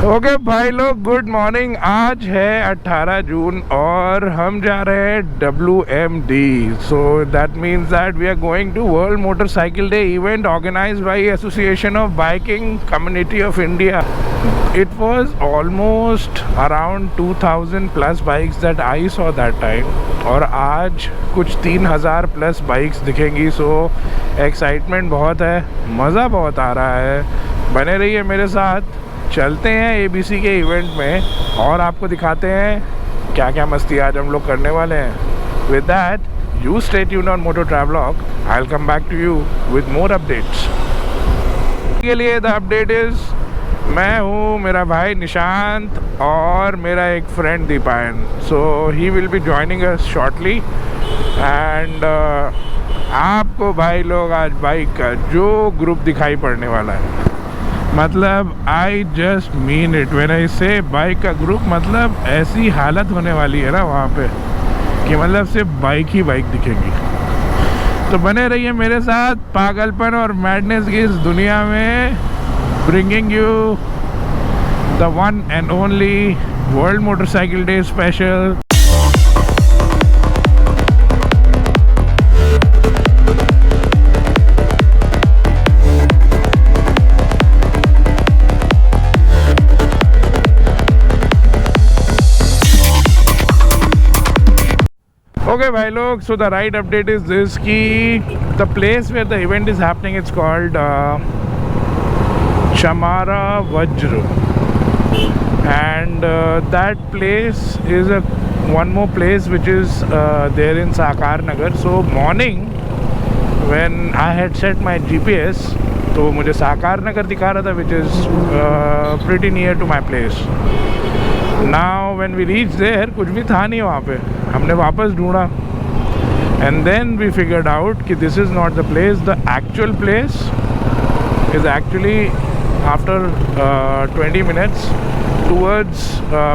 Okay भाई लोग, good morning. आज है 18 जून और हम जा रहे हैं WMD। So that means that we are going to world motorcycle day event organised by association of biking community of India. It was almost around 2000 plus bikes that I saw that time और आज कुछ 3000 plus bikes दिखेंगी। सो excitement बहुत है, मज़ा बहुत आ रहा है। बने रहिए मेरे साथ, चलते हैं ABC के इवेंट में और आपको दिखाते हैं क्या क्या मस्ती आज हम लोग करने वाले हैं। With that you stay tuned on moto travelogue. I will come back to you with more updates. के लिए द अपडेट इज़ मैं हूँ, मेरा भाई निशांत और मेरा एक friend Deepayan. So he will be joining us shortly and आपको भाई लोग आज बाइक का जो ग्रुप दिखाई पड़ने वाला है, मतलब I just mean it when I से बाइक का ग्रुप, मतलब ऐसी हालत होने वाली है ना वहाँ पे कि मतलब सिर्फ बाइक ही बाइक दिखेंगी। तो बने रहिए मेरे साथ पागलपन और मैडनेस की इस दुनिया में, bringing you the one and only World Motorcycle Day special. Okay bhai log, so the right update is this ki the place where the event is happening, it's called Chamara Vajra, and that place is one more place which is there in Sakar Nagar. So morning when I had set my GPS, तो मुझे साकार नगर दिखा रहा था, which is pretty near to my place. Now when we reached there, कुछ भी था नहीं वहाँ पे, हमने वापस ढूंढा and then we figured out कि this is not the place. The actual place is actually after 20 minutes towards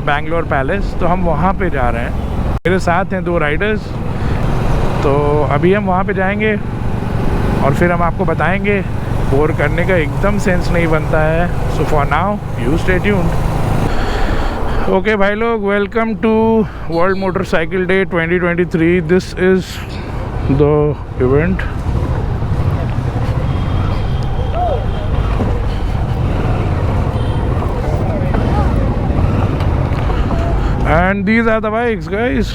Bangalore Palace. तो हम वहाँ पे जा रहे हैं, मेरे साथ हैं 2 राइडर्स। तो अभी हम वहाँ पे जाएंगे और फिर हम आपको बताएंगे। बोर करने का एकदम सेंस नहीं बनता है। So for now you stay tuned. Okay भाई लोग, welcome to world motorcycle day 2023। This is the event. And these are the bikes, guys.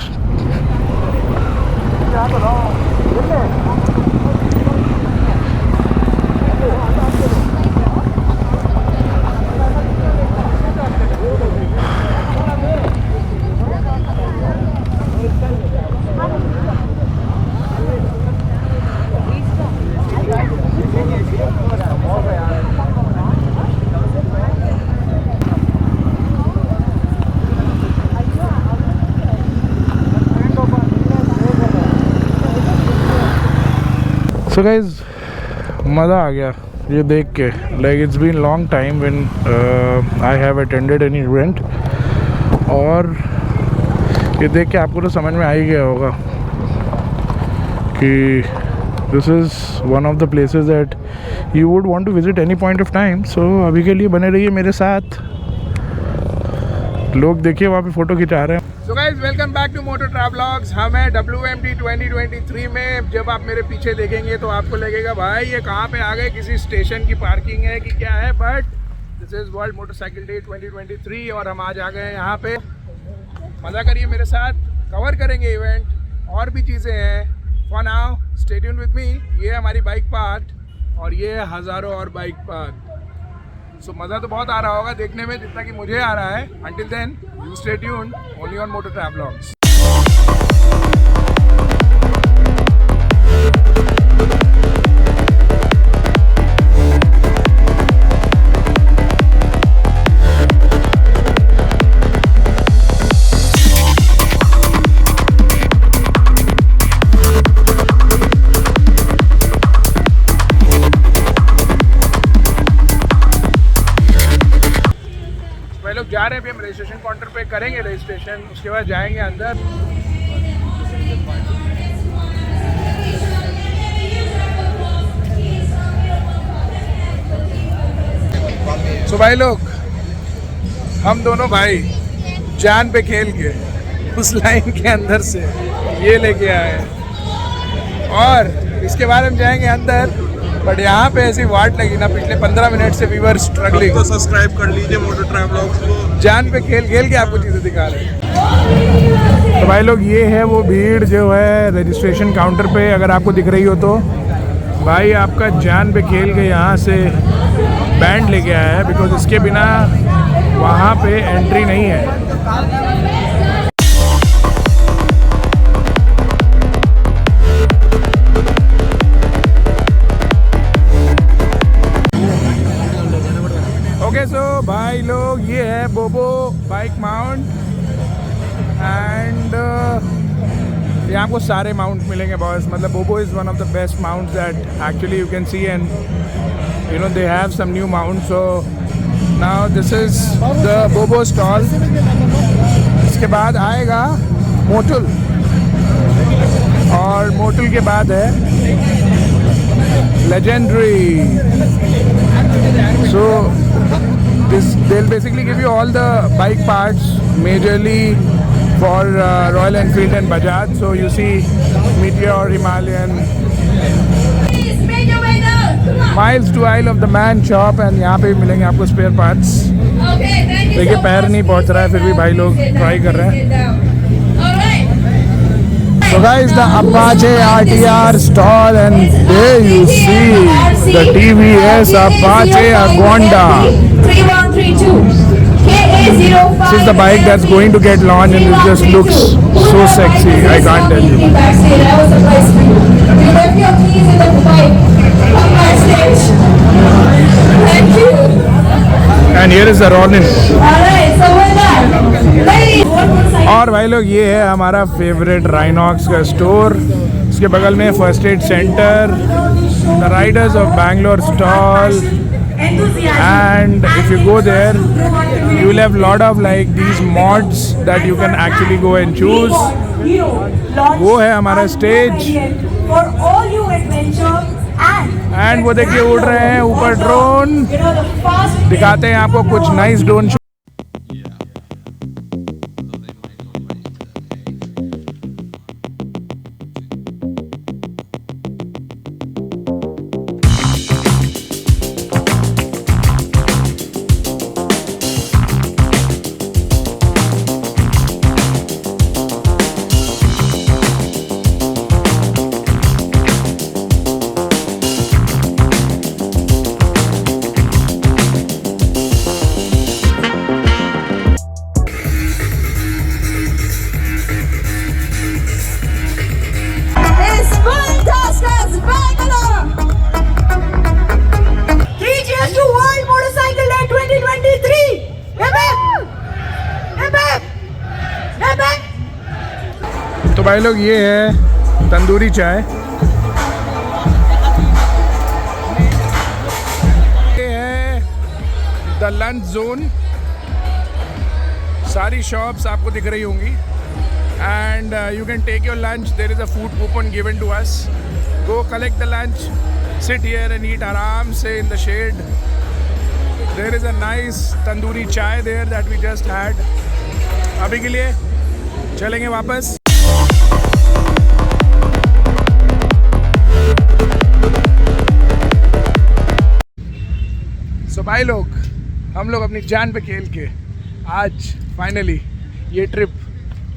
So guys, मज़ा आ गया ये देख के। Like it's been long time when I have attended any event, और ये देख के आपको तो समझ में आ ही गया होगा कि this is one of the places that you would want to visit any point of time. So अभी के लिए बने रहिए मेरे साथ। लोग देखिए वहाँ पे फ़ोटो खिंचा रहे हैं। So guys, welcome back to Moto Travelogues. हम हैं WMD 2023 में। जब आप मेरे पीछे देखेंगे तो आपको लगेगा भाई ये कहाँ पे आ गए, किसी स्टेशन की पार्किंग है कि क्या है, but this is world motorcycle day 2023 और हम आज आ गए हैं यहाँ पे। मज़ा करिए मेरे साथ, कवर करेंगे इवेंट, और भी चीज़ें हैं। For now stay tuned with me. ये हमारी बाइक पार्क और ये हज़ारों और बाइक पार्क। सो मज़ा तो बहुत आ रहा होगा देखने में, जितना कि मुझे आ रहा है। Until then you stay tuned only on Moto Travelogues. लोग जा रहे हैं, अभी हम रजिस्ट्रेशन काउंटर पे करेंगे रजिस्ट्रेशन, उसके बाद जाएंगे अंदर। सो भाई लोग हम दोनों भाई जान पे खेल के उस लाइन के अंदर से ये लेके आए और इसके बाद हम जाएंगे अंदर। बट यहाँ पे ऐसी वाट लगी ना, पिछले 15 मिनट से वी वर स्ट्रगलिंग। तो सब्सक्राइब कर लीजिए मोटर ट्रैवलॉग्स को। जान पे खेल खेल के आपको चीज़ें दिखा रहे हैं। तो भाई लोग ये है वो भीड़ जो है रजिस्ट्रेशन काउंटर पे, अगर आपको दिख रही हो तो भाई आपका जान पे खेल के यहाँ से बैंड लेके आया है, बिकॉज इसके बिना वहाँ पे एंट्री नहीं है। ओके सो भाई लोग ये है बोबो बाइक माउंट एंड यहाँ आपको सारे माउंट मिलेंगे बॉस। मतलब Bobo is one of the best mounts that actually you can see and you know they have some new mount. So now this is the Bobo stall. इसके बाद आएगा Motul और Motul के बाद है legendary. So they'll basically give you all the bike parts majorly for Royal Enfield and Bajaj. So you see Meteor, Himalayan, miles to Isle of the Man shop and यहाँ पे मिलेंगे आपको spare parts। देखिए पैर नहीं पहुँच रहा है फिर भी भाई लोग ट्राई कर रहे हैं। So guys, the Apache RTR stall and there you see the TVS Apache Agonda. 3132. This is the bike that's going to get launched and it just looks so sexy, I can't tell you. I was surprised for you. You left your keys in the bike on backstage. Thank you. And here is the Ronin. Alright, so we're done. Ladies, one more side. और भाई लोग ये है हमारा favourite Rhinox का store. इसके बगल में first aid centre, the Riders of Bangalore stall and if you go there you will have lot of like these mods that you can actually go and choose. वो है हमारा स्टेज एंड वो देखिए उड़ रहे हैं ऊपर ड्रोन। दिखाते हैं आपको कुछ nice drone. It's fantastic, Bangalore. 3 cheers to World Motorcycle Day 2023. Hip hip. Hip hip. Hip hip. तो भाई लोग ये है तंदूरी चाय, ये है द लंच जोन। सारी शॉप्स आपको दिख रही होंगी and you can take your lunch. There is a food coupon given to us. Go collect the lunch, sit here and eat आराम से in the shade. There is a nice tandoori chai there that we just had. अभी के लिए चलेंगे वापस। So भाई लोग हम लोग अपनी जान पे खेल के आज फाइनली ये ट्रिप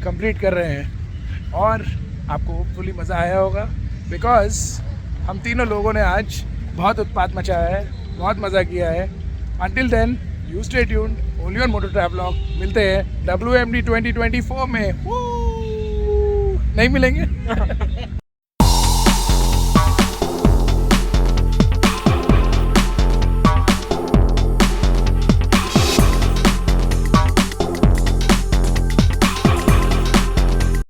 कंप्लीट कर रहे हैं और आपको होपफुली मज़ा आया होगा बिकॉज हम तीनों लोगों ने आज बहुत उत्पात मचाया है, बहुत मज़ा किया है। Until then you stay tuned, only on motor travelogue. मिलते हैं WMD 2024 में। नहीं मिलेंगे